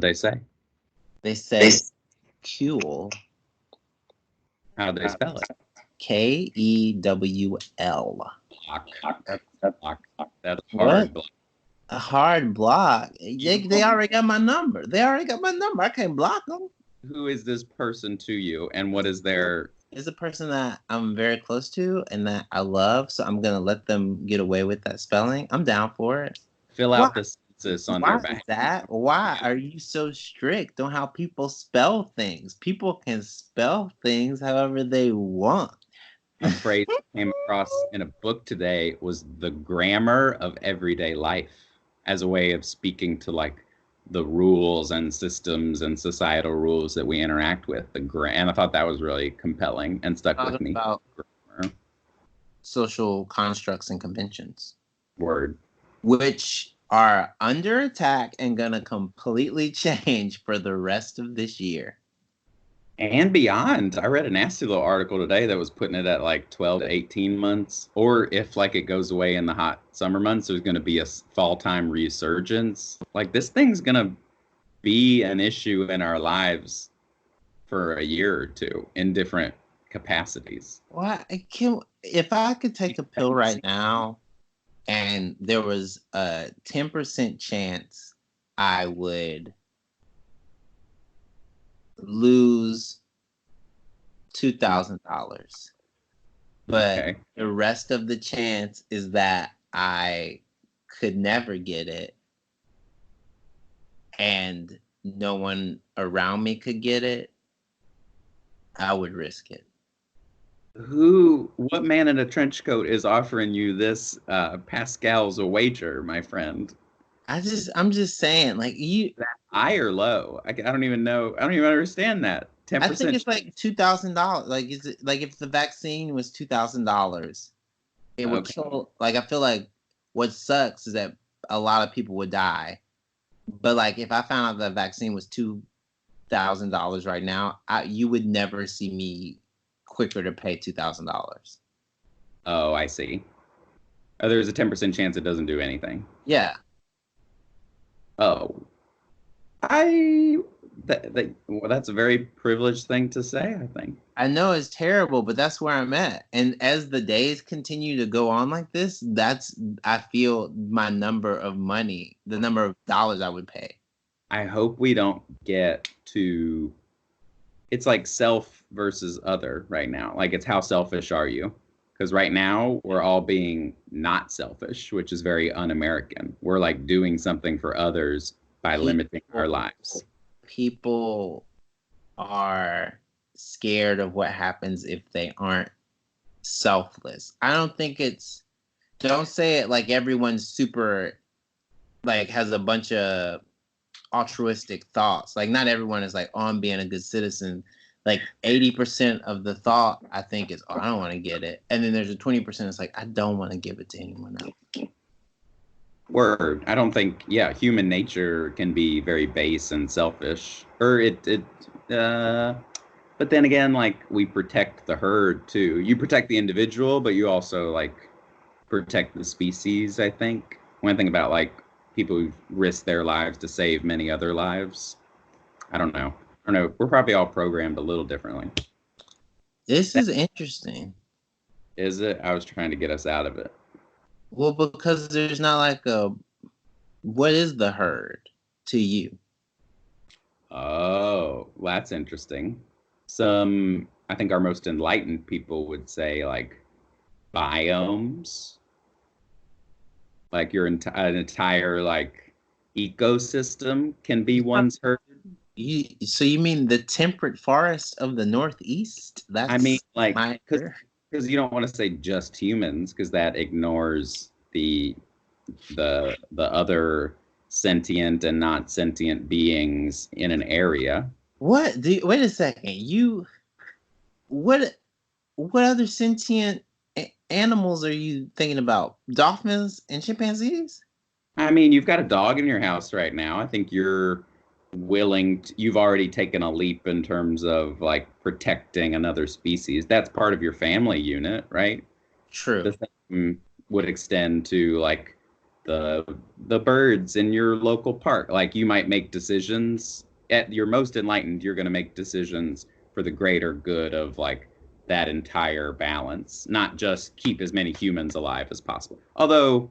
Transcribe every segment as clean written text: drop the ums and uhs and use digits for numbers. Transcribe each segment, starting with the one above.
they say? They say Kuel. How do they spell it? Kewl. Block. That's What? hard block. A hard block. They already got my number. I can't block them. Who is this person to you, and what is their... It's a person that I'm very close to and that I love, so I'm gonna let them get away with that spelling. I'm down for it. Fill out the census on their Why behalf. Why are you so strict on how people spell things? People can spell things however they want. A phrase I came across in a book today was the grammar of everyday life, as a way of speaking to like the rules and systems and societal rules that we interact with. And I thought that was really compelling and stuck with me. About social constructs and conventions. Word. Which are under attack and gonna completely change for the rest of this year. And beyond. I read a nasty little article today that was putting it at like 12 to 18 months. Or if like it goes away in the hot summer months, there's going to be a fall time resurgence. Like this thing's going to be an issue in our lives for a year or two in different capacities. Well, if I could take a pill right now and there was a 10% chance I would lose $2,000, but the rest of the chance is that I could never get it and no one around me could get it, I would risk it. What man in a trench coat is offering you this Pascal's a wager, my friend? I'm just saying, like, you high or low? I don't even know. I don't even understand that. 10%. I think it's like $2,000. Like, is it like if the vaccine was $2,000, it would kill. Like, I feel like what sucks is that a lot of people would die. But like, if I found out the vaccine was $2,000 right now, you would never see me quicker to pay $2,000. Oh, I see. Oh, there's a 10% chance it doesn't do anything. Yeah. Oh, that's a very privileged thing to say, I think. I know it's terrible, but that's where I'm at. And as the days continue to go on like this, I feel my number of money, the number of dollars I would pay. I hope we don't get to, it's like self versus other right now. Like, it's how selfish are you? Because right now we're all being not selfish, which is very un-American. We're like doing something for others by limiting our lives. People are scared of what happens if they aren't selfless. I don't think don't say it like everyone's super, like, has a bunch of altruistic thoughts. Like, not everyone is like, oh, I'm being a good citizen. Like 80% of the thought, I think, is, oh, I don't want to get it. And then there's a 20% that's like, I don't want to give it to anyone else. Word. I don't think, human nature can be very base and selfish. But then again, like, we protect the herd too. You protect the individual, but you also like protect the species, I think. When I think about like people who risk their lives to save many other lives. I don't know. We're probably all programmed a little differently. This is interesting. Is it? I was trying to get us out of it. Well, because there's not like what is the herd to you? Oh, that's interesting. I think our most enlightened people would say like biomes. Like an entire like ecosystem can be one's herd. So you mean the temperate forest of the Northeast? I mean, like, because you don't want to say just humans, because that ignores the other sentient and not sentient beings in an area. What? Wait a second. What other sentient animals are you thinking about? Dolphins and chimpanzees? I mean, you've got a dog in your house right now. I think you've already taken a leap in terms of like protecting another species. That's part of your family unit, right? True. The same would extend to like the birds in your local park. Like you might make decisions at your most enlightened, you're going to make decisions for the greater good of like that entire balance, not just keep as many humans alive as possible. Although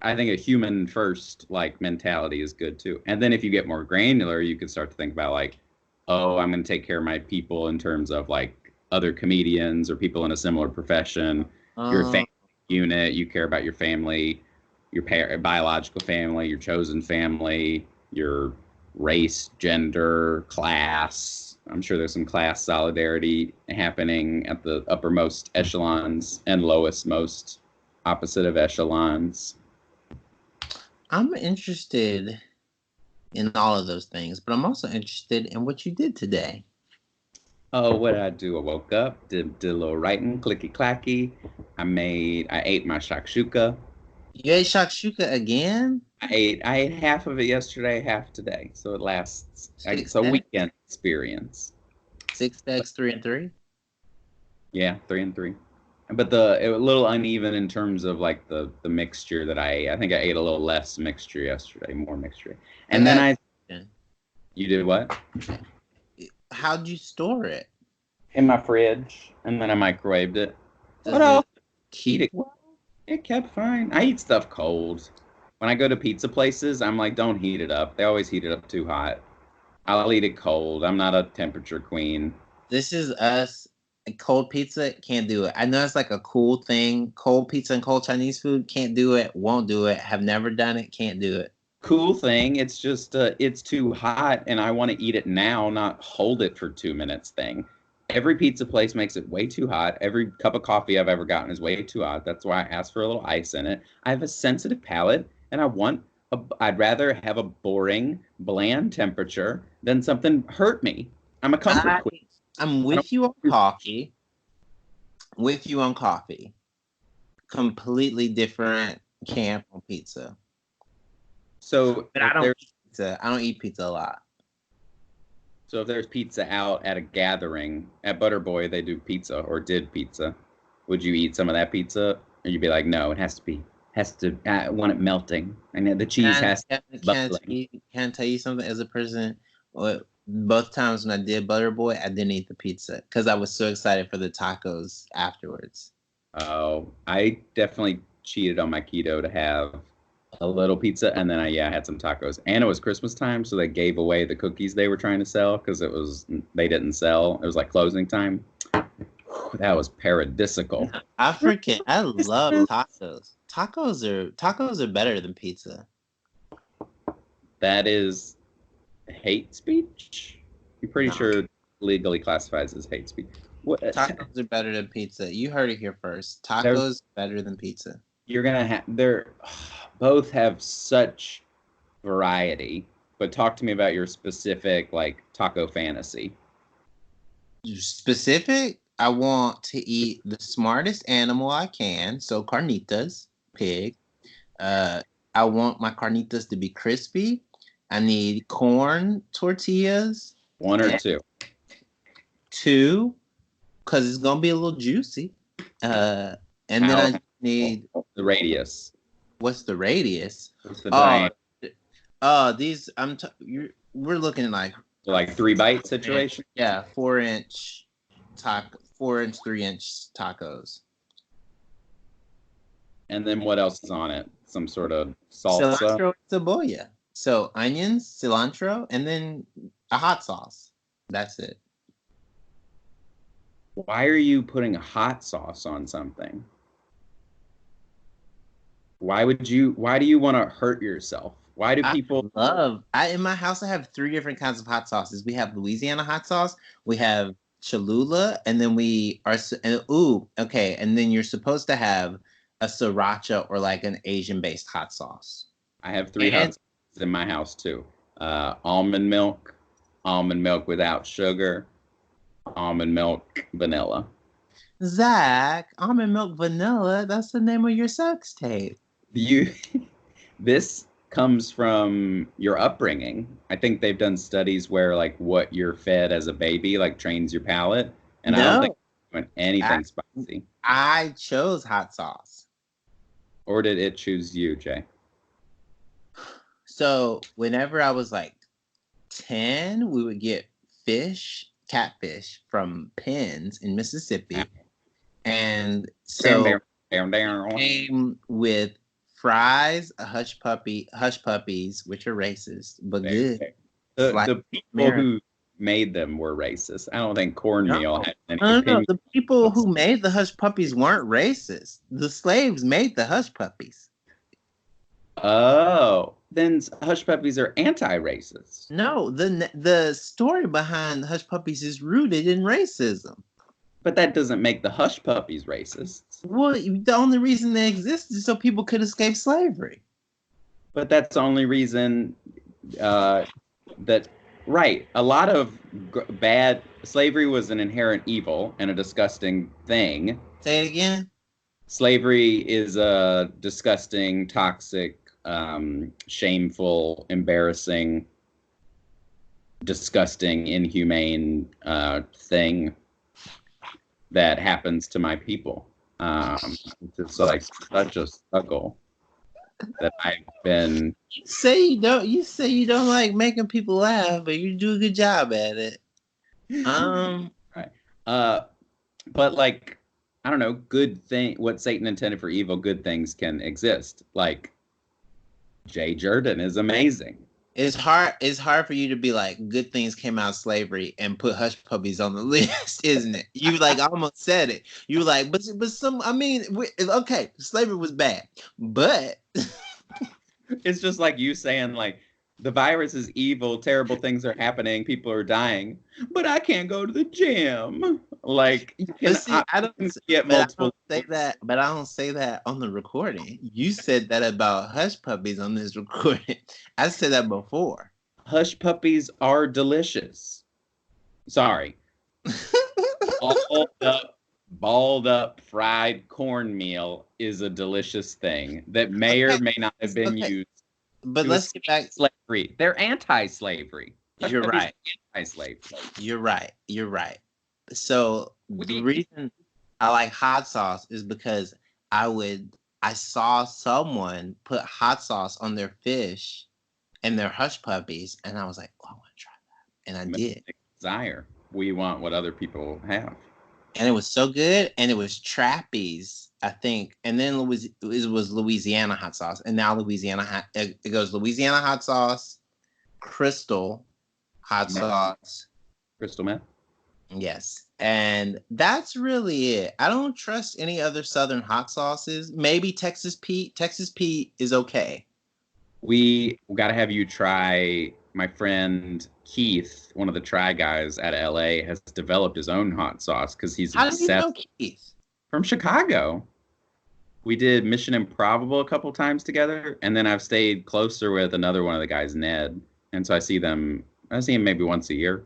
I think a human first like mentality is good too. And then if you get more granular, you can start to think about like, oh, I'm going to take care of my people in terms of like other comedians or people in a similar profession. You're a family unit. You care about your family, your biological family, your chosen family, your race, gender, class. I'm sure there's some class solidarity happening at the uppermost echelons and lowest most opposite of echelons. I'm interested in all of those things, but I'm also interested in what you did today. Oh, what did I do? I woke up, did a little writing, clicky clacky. I ate my shakshuka. You ate shakshuka again? I ate half of it yesterday, half today. So it lasts. It's a weekend experience. 6 eggs, 3 and 3? Yeah, 3 and 3. But it was a little uneven in terms of like the mixture that I ate. I think I ate a little less mixture yesterday, more mixture. And then you did what? How'd you store it? In my fridge, and then I microwaved it. What else? Keep it. It kept fine. I eat stuff cold. When I go to pizza places, I'm like, don't heat it up. They always heat it up too hot. I'll eat it cold. I'm not a temperature queen. This is us. Cold pizza, can't do it. I know it's like a cool thing. Cold pizza and cold Chinese food, can't do it. Won't do it. Have never done it. Can't do it. Cool thing. It's just it's too hot, and I want to eat it now, not hold it for 2 minutes thing. Every pizza place makes it way too hot. Every cup of coffee I've ever gotten is way too hot. That's why I asked for a little ice in it. I have a sensitive palate, and I'd rather have a boring, bland temperature than something hurt me. I'm a comfort queen. I'm with you on coffee. With you on coffee. Completely different camp on pizza. So, but I don't eat pizza. I don't eat pizza a lot. So if there's pizza out at a gathering at Butterboy, they do pizza or did pizza. Would you eat some of that pizza, or you'd be like, no, it has to. I want it melting, and the cheese has to. Can I tell you something? As a person, both times when I did Butterboy, I didn't eat the pizza because I was so excited for the tacos afterwards. Oh, I definitely cheated on my keto to have a little pizza, and then I had some tacos. And it was Christmas time, so they gave away the cookies they were trying to sell because they didn't sell. It was like closing time. That was paradisical. I love tacos. Tacos are better than pizza. That is hate speech? I'm pretty sure legally classifies as hate speech. Tacos are better than pizza. You heard it here first. Tacos better than pizza. You're gonna have both have such variety, but talk to me about your specific like taco fantasy. Specific? I want to eat the smartest animal I can, so carnitas, pig. I want my carnitas to be crispy. I need corn tortillas. 1 or 2? 2, because it's gonna be a little juicy. And then I need the radius. What's the radius? What's the diameter? These we're looking at like 3-bite situation. Yeah, 4-inch 4-inch, 3-inch tacos. And then what else is on it? Some sort of salsa. Cilantro, cebolla. So onions, cilantro, and then a hot sauce. That's it. Why are you putting a hot sauce on something? Why do you want to hurt yourself? Why do people in my house I have 3 different kinds of hot sauces. We have Louisiana hot sauce, we have Cholula, and then and then you're supposed to have a sriracha or like an Asian-based hot sauce. I have 3 hot sauces in my house too. Almond milk without sugar, almond milk vanilla. Zach, almond milk vanilla, that's the name of your sex tape. This comes from your upbringing. I think they've done studies where like what you're fed as a baby like trains your palate, and I don't think you want anything spicy. I chose hot sauce. Or did it choose you, Jay? So whenever I was like 10, we would get catfish from pens in Mississippi. And so came with fries, hush puppies, which are racist, but good. The people who made them were racist. I don't think cornmeal had any opinion. The people who made the hush puppies weren't racist. The slaves made the hush puppies. Oh, then hush puppies are anti-racist. No, the story behind the hush puppies is rooted in racism. But that doesn't make the hush puppies racist. Well, the only reason they exist is so people could escape slavery. But that's the only reason that, right, a lot of bad slavery was an inherent evil and a disgusting thing. Say it again. Slavery is a disgusting, toxic, shameful, embarrassing, disgusting, inhumane thing that happens to my people. It's like such a struggle that I've been. You say you don't like making people laugh, but you do a good job at it. Right. But like, I don't know, what Satan intended for evil, good things can exist. Like, Jay Jurden is amazing. It's hard for you to be like, good things came out of slavery and put hush puppies on the list, isn't it? You like almost said it. You were like, but some, I mean, okay, slavery was bad, but it's just like you saying like, the virus is evil, terrible things are happening, people are dying, but I can't go to the gym. Like, I don't say that, but I don't say that on the recording. You said that about hush puppies on this recording. I said that before. Hush puppies are delicious. Sorry. Balled up fried cornmeal is a delicious thing that may or may not have been used. But let's get back. Slavery. They're anti-slavery. You're right. Anti-slavery. You're right. So the reason I like hot sauce is because I saw someone put hot sauce on their fish and their hush puppies, and I was like, oh, I want to try that, and I did. Desire. We want what other people have. And it was so good, and it was Trappies, I think, and then it was Louisiana hot sauce, and now it goes Louisiana hot sauce, Crystal hot sauce, Crystal meth. Yes, and that's really it. I don't trust any other Southern hot sauces. Maybe Texas Pete. Texas Pete is okay. We got to have you try. My friend Keith, one of the Try guys at LA, has developed his own hot sauce because he's obsessed. How do you know Keith? From Chicago. We did Mission Improbable a couple times together, and then I've stayed closer with another one of the guys, Ned. And so I see him maybe once a year.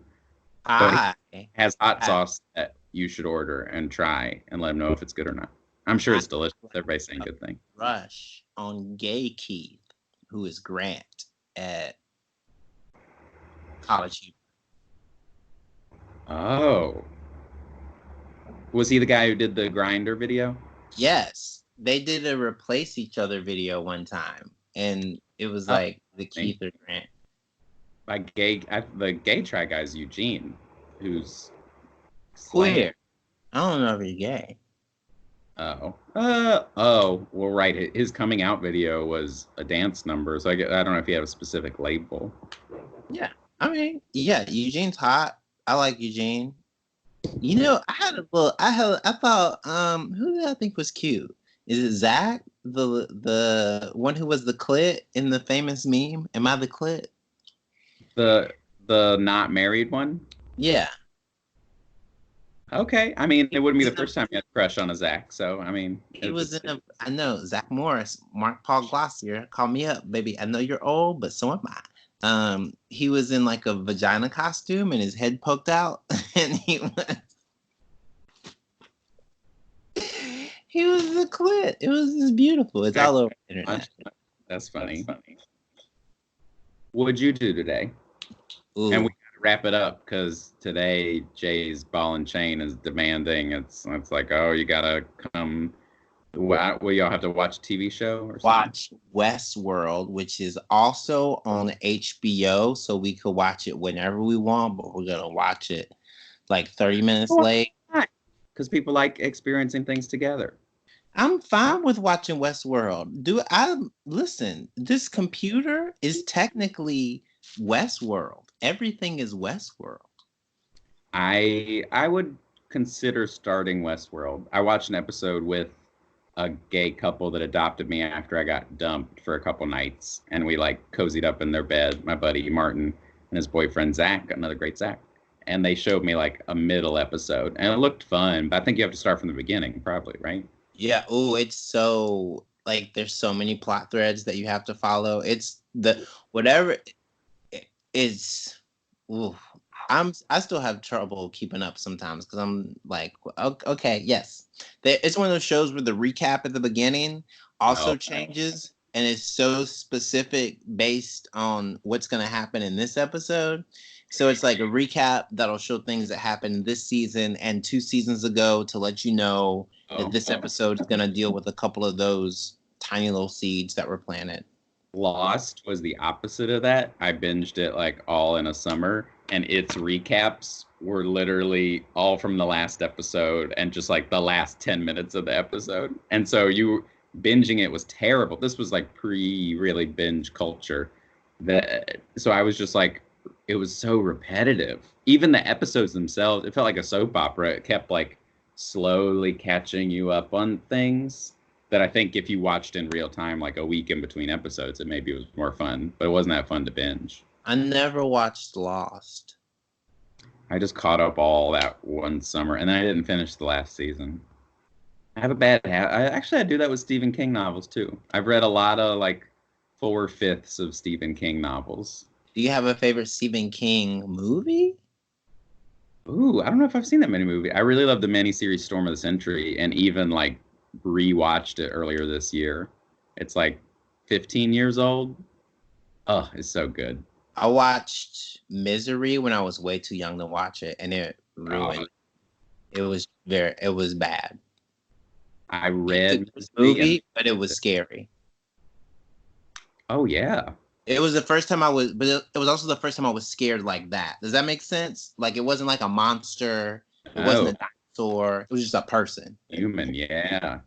But he has hot sauce that you should order and try and let him know if it's good or not. I'm sure it's delicious. Everybody's saying good thing. Rush on gay Keith, who is Grant at College. Oh. Was he the guy who did the Grinder video? Yes. They did a replace each other video one time. And it was like the Keith or Grant. The gay Try guy is Eugene, who's queer. I don't know if he's gay. Well, right. His coming out video was a dance number, so I don't know if he had a specific label. Yeah, I mean, yeah, Eugene's hot. I like Eugene. You know, I thought, who did I think was cute? Is it Zach, the one who was the clit in the famous meme? Am I the clit? The not married one? Yeah. Okay. I mean, it wouldn't be the first time you had a crush on a Zach, so I mean. I know, Zach Morris, Mark Paul Glossier, call me up, baby. I know you're old, but so am I. He was in like a vagina costume and his head poked out, and he was the clit. It was just beautiful. It's all over the internet. That's funny. What'd you do today? Ooh. And we gotta wrap it up because today Jay's ball and chain is demanding. It's like, oh, you gotta come Will y'all have to watch a TV show or something? Watch Westworld, which is also on HBO, so we could watch it whenever we want, but we're gonna watch it like 30 minutes late. Because people like experiencing things together. I'm fine with watching Westworld. Listen, this computer is technically Westworld. Everything is Westworld. I would consider starting Westworld. I watched an episode with a gay couple that adopted me after I got dumped for a couple nights, and we like cozied up in their bed, my buddy Martin and his boyfriend Zach, another great Zach. And they showed me like a middle episode, and it looked fun, but I think you have to start from the beginning, probably, right? Yeah. Oh, it's so like there's so many plot threads that you have to follow. It's the whatever it's. Ooh, I still have trouble keeping up sometimes because I'm like, okay, yes, it's one of those shows where the recap at the beginning also changes, and it's so specific based on what's going to happen in this episode. So it's like a recap that'll show things that happened this season and 2 seasons ago to let you know that this episode is going to deal with a couple of those tiny little seeds that were planted. Lost was the opposite of that. I binged it like all in a summer, and its recaps were literally all from the last episode and just like the last 10 minutes of the episode. And so binging it was terrible. This was like really binge culture. So I was just like, it was so repetitive. Even the episodes themselves, it felt like a soap opera. It kept like slowly catching you up on things that I think if you watched in real time, like a week in between episodes, it maybe was more fun, but it wasn't that fun to binge. I never watched Lost. I just caught up all that one summer, and then I didn't finish the last season. I have a bad habit. I do that with Stephen King novels too. I've read a lot of like 4/5 of Stephen King novels. Do you have a favorite Stephen King movie? Ooh, I don't know if I've seen that many movies. I really love the miniseries Storm of the Century, and even like rewatched it earlier this year. It's like 15 years old. Oh, it's so good. I watched Misery when I was way too young to watch it, and it ruined. It was bad. I read this movie, but it was scary. Oh yeah. It was the first time but it was also the first time I was scared like that. Does that make sense? Like it wasn't like a monster. It wasn't a dinosaur. It was just a person. Human, yeah.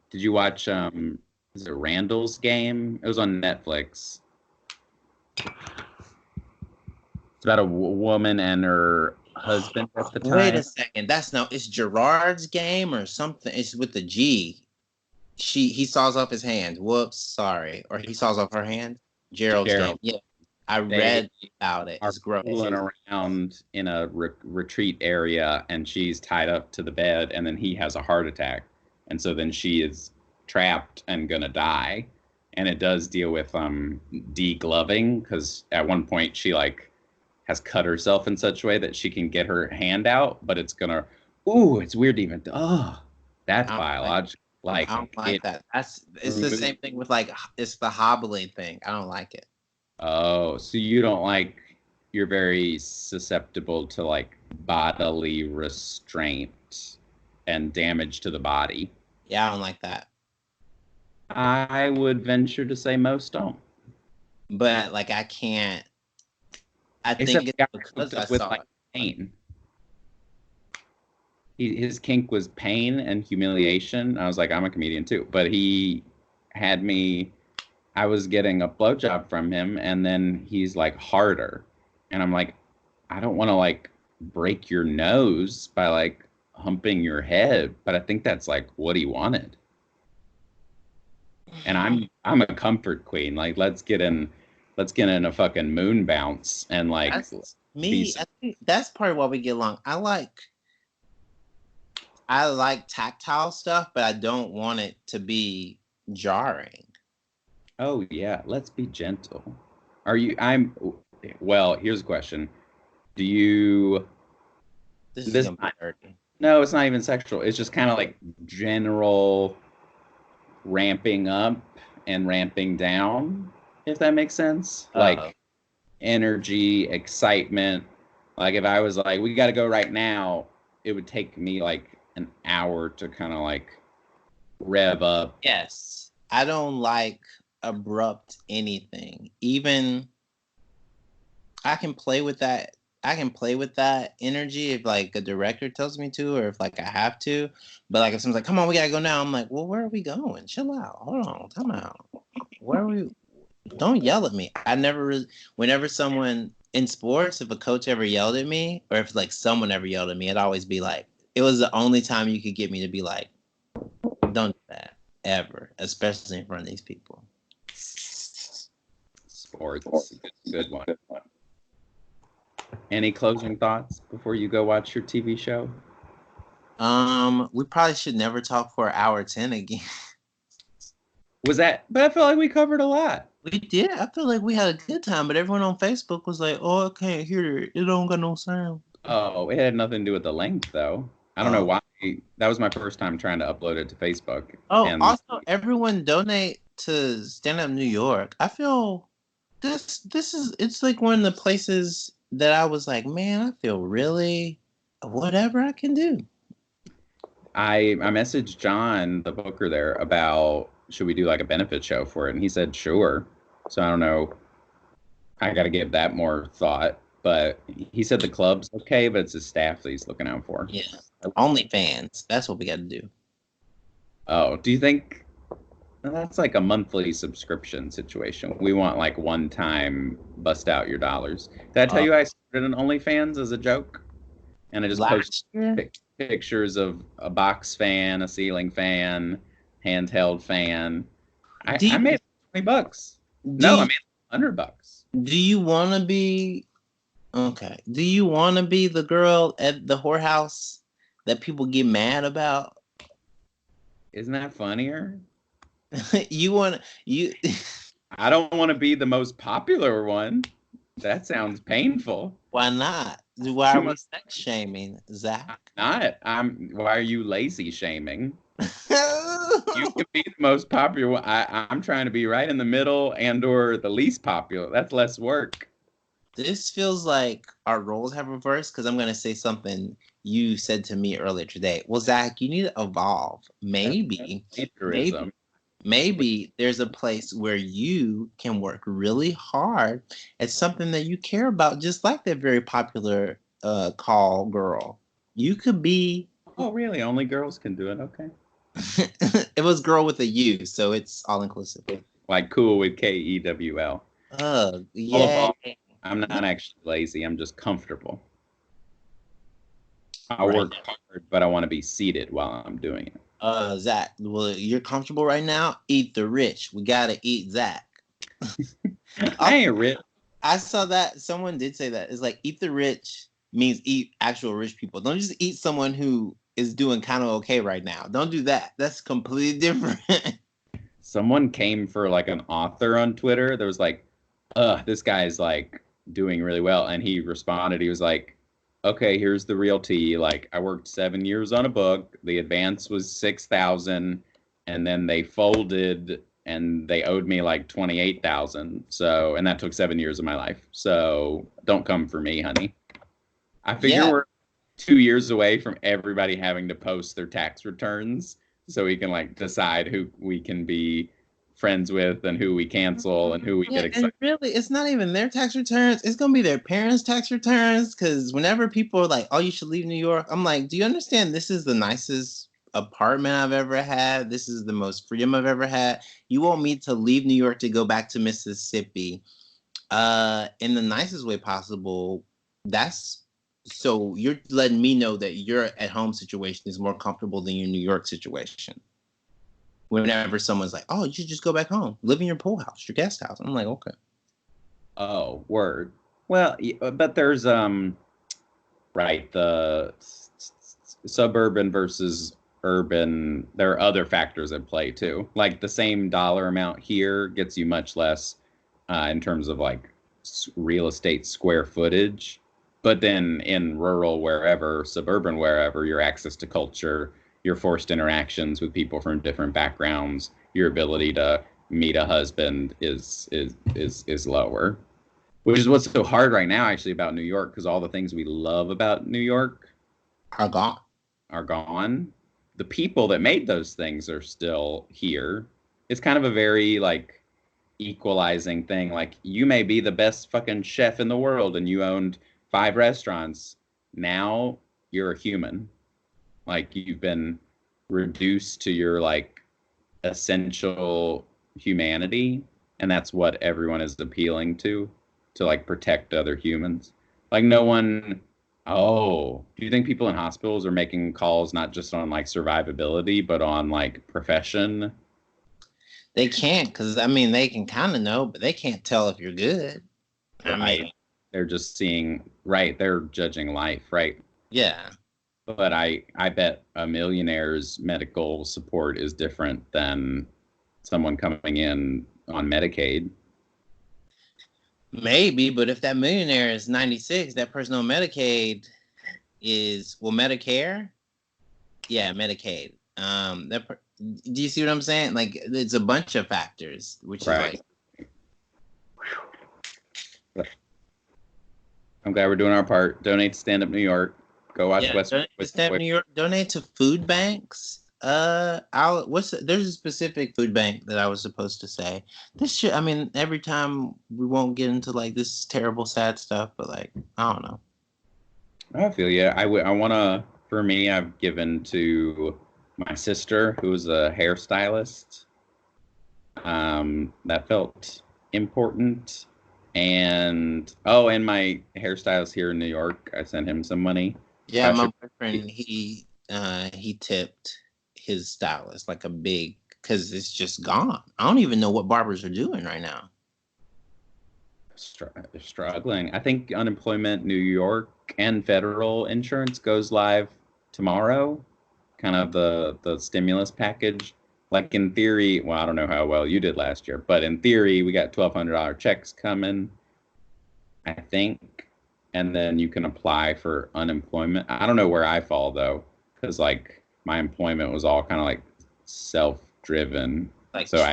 Did you watch is it Randall's Game? It was on Netflix. It's about a woman and her husband at the time. Wait a second. It's Gerard's Game or something. It's with the G. He saws off his hand. Whoops, sorry. Or he saws off her hand. Gerald. Game. Yeah. I read about it. It's gross. Fooling around in a retreat area, and she's tied up to the bed, and then he has a heart attack, and so then she is trapped and gonna die. And it does deal with degloving, because at one point she like has cut herself in such a way that she can get her hand out, but it's weird even. That's biological. Like I don't like that. It's the same thing with like it's the hobbling thing. I don't like it. Oh, so you're very susceptible to like bodily restraint and damage to the body. Yeah, I don't like that. I would venture to say most don't. But like I can't. I think it's because I saw pain. His kink was pain and humiliation. I was like, I'm a comedian too. But he had me, I was getting a blowjob from him, and then he's like harder. And I'm like, I don't want to like break your nose by like humping your head, but I think that's like what he wanted. And I'm a comfort queen. Like, let's get in a fucking moon bounce and like I think that's part of why we get along. I like tactile stuff, but I don't want it to be jarring. Oh yeah, let's be gentle. Well, here's a question. Do you No, it's not even sexual. It's just kind of like general ramping up and ramping down, if that makes sense. Like energy, excitement. Like if I was like, we got to go right now, it would take me like an hour to kind of like rev up. Yes. I don't like abrupt anything. Even I can play with that. I can play with that energy if like a director tells me to, or if like I have to. But like if someone's like, "Come on, we gotta go now," I'm like, "Well, where are we going? Chill out. Hold on, time out. Where are we? Don't yell at me." I never really. Whenever someone in sports, if a coach ever yelled at me, or if like someone ever yelled at me, it'd always be like, it was the only time you could get me to be like, "Don't do that ever," especially in front of these people. Sports, good one. Any closing thoughts before you go watch your TV show? We probably should never talk for hour 10 again. Was that? But I feel like we covered a lot. We did. I feel like we had a good time, but everyone on Facebook was like, "Oh, I can't hear it. It don't got no sound." Oh, it had nothing to do with the length, though. I don't know why. That was my first time trying to upload it to Facebook. Oh, and also, everyone donate to Stand Up New York. I feel this is it's like one of the places that I was like, man, I feel really whatever I can do. I messaged John, the booker there, about should we do like a benefit show for it, and he said sure. So I don't know. I got to give that more thought. But he said the club's okay, but it's his staff that he's looking out for. Yeah, OnlyFans. That's what we got to do. Oh, do you think that's like a monthly subscription situation? We want like one time bust out your dollars. Did I tell you I started an OnlyFans as a joke? And I just posted pictures of a box fan, a ceiling fan, handheld fan. I made $20. No, I made $100. Do you want to be okay? Do you want to be the girl at the whorehouse that people get mad about? Isn't that funnier? you. I don't want to be the most popular one. That sounds painful. Why not? Why are we sex shaming, Zach? Not. Why are you lazy shaming? You can be the most popular one. I'm trying to be right in the middle and/or the least popular. That's less work. This feels like our roles have reversed because I'm going to say something you said to me earlier today. Well, Zach, you need to evolve. Maybe there's a place where you can work really hard at something that you care about, just like that very popular call girl. You could be. Oh, really? Only girls can do it? Okay. It was girl with a U, so it's all inclusive. Like cool with KEWL. Yeah. I'm not actually lazy. I'm just comfortable. I work hard, but I want to be seated while I'm doing it. Zach, well, you're comfortable right now? Eat the rich. We gotta eat Zach. I ain't rich. I saw that. Someone did say that. It's like eat the rich means eat actual rich people. Don't just eat someone who is doing kind of okay right now. Don't do that. That's completely different. Someone came for like an author on Twitter. There was like, this guy's like doing really well. And he responded, he was like, okay, here's the real tea. Like I worked 7 years on a book. The advance was 6,000 and then they folded and they owed me like 28,000. So, and that took 7 years of my life. So don't come for me, honey. I figure we're 2 years away from everybody having to post their tax returns so we can like decide who we can be friends with and who we cancel and who we get excited. And really, it's not even their tax returns. It's going to be their parents' tax returns because whenever people are like, oh, you should leave New York, I'm like, do you understand this is the nicest apartment I've ever had? This is the most freedom I've ever had. You want me to leave New York to go back to Mississippi in the nicest way possible. So you're letting me know that your at-home situation is more comfortable than your New York situation. Whenever someone's like, oh, you should just go back home. Live in your pool house, your guest house. I'm like, okay. Oh, word. Well, but there's, right, the suburban versus urban, there are other factors at play too. Like the same dollar amount here gets you much less in terms of like real estate square footage. But then in rural wherever, suburban wherever, your access to culture, your forced interactions with people from different backgrounds, your ability to meet a husband is lower. Which is what's so hard right now actually about New York, because all the things we love about New York are gone. Are gone. the people that made those things are still here. It's kind of a very like equalizing thing. Like you may be the best fucking chef in the world and you owned 5 restaurants. Now you're a human. Like you've been reduced to your like essential humanity, and that's what everyone is appealing to like protect other humans. Like no one. Oh, do you think people in hospitals are making calls not just on like survivability, but on like profession? They can't, because I mean they can kind of know, but they can't tell if you're good. I Right. mean, They're just seeing, right, they're judging life, right? yeah. But I bet a millionaire's medical support is different than someone coming in on Medicaid. Maybe, but if that millionaire is 96, that person on Medicaid is Medicare? Yeah, Medicaid. Do you see what I'm saying? Like, it's a bunch of factors, which Right. is like. I'm glad we're doing our part. Donate to Stand Up New York. Go watch yeah. West. Donate to Stamp New York. Donate to food banks. There's a specific food bank that I was supposed to say. I mean, every time we won't get into like this terrible, sad stuff, but like, I don't know. I feel yeah. I want to. For me, I've given to my sister, who's a hairstylist. That felt important. And my hairstylist here in New York, I sent him some money. Yeah, my boyfriend, he tipped his stylist like a big, because it's just gone. I don't even know what barbers are doing right now. Struggling. I think unemployment, New York, and federal insurance goes live tomorrow. Kind of the stimulus package. Like in theory, well, I don't know how well you did last year, but in theory, we got $1,200 checks coming, I think, and then you can apply for unemployment. I don't know where I fall though, because like my employment was all kind of like self-driven. Like, So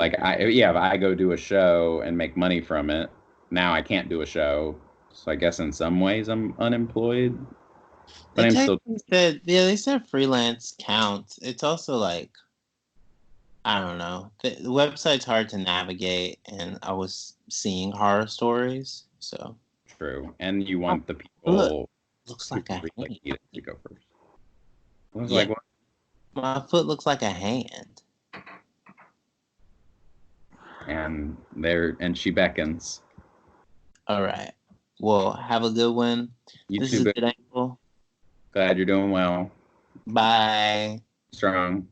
if I go do a show and make money from it, now I can't do a show. So I guess in some ways I'm unemployed. But I'm still they said freelance counts. It's also like, I don't know. The website's hard to navigate, and I was seeing horror stories, so. true. And you want the people looks like a hand. To go first. I was like, what? My foot looks like a hand. And she beckons. All right. Well, have a good one. You too. Good angle. Glad you're doing well. Bye. Strong.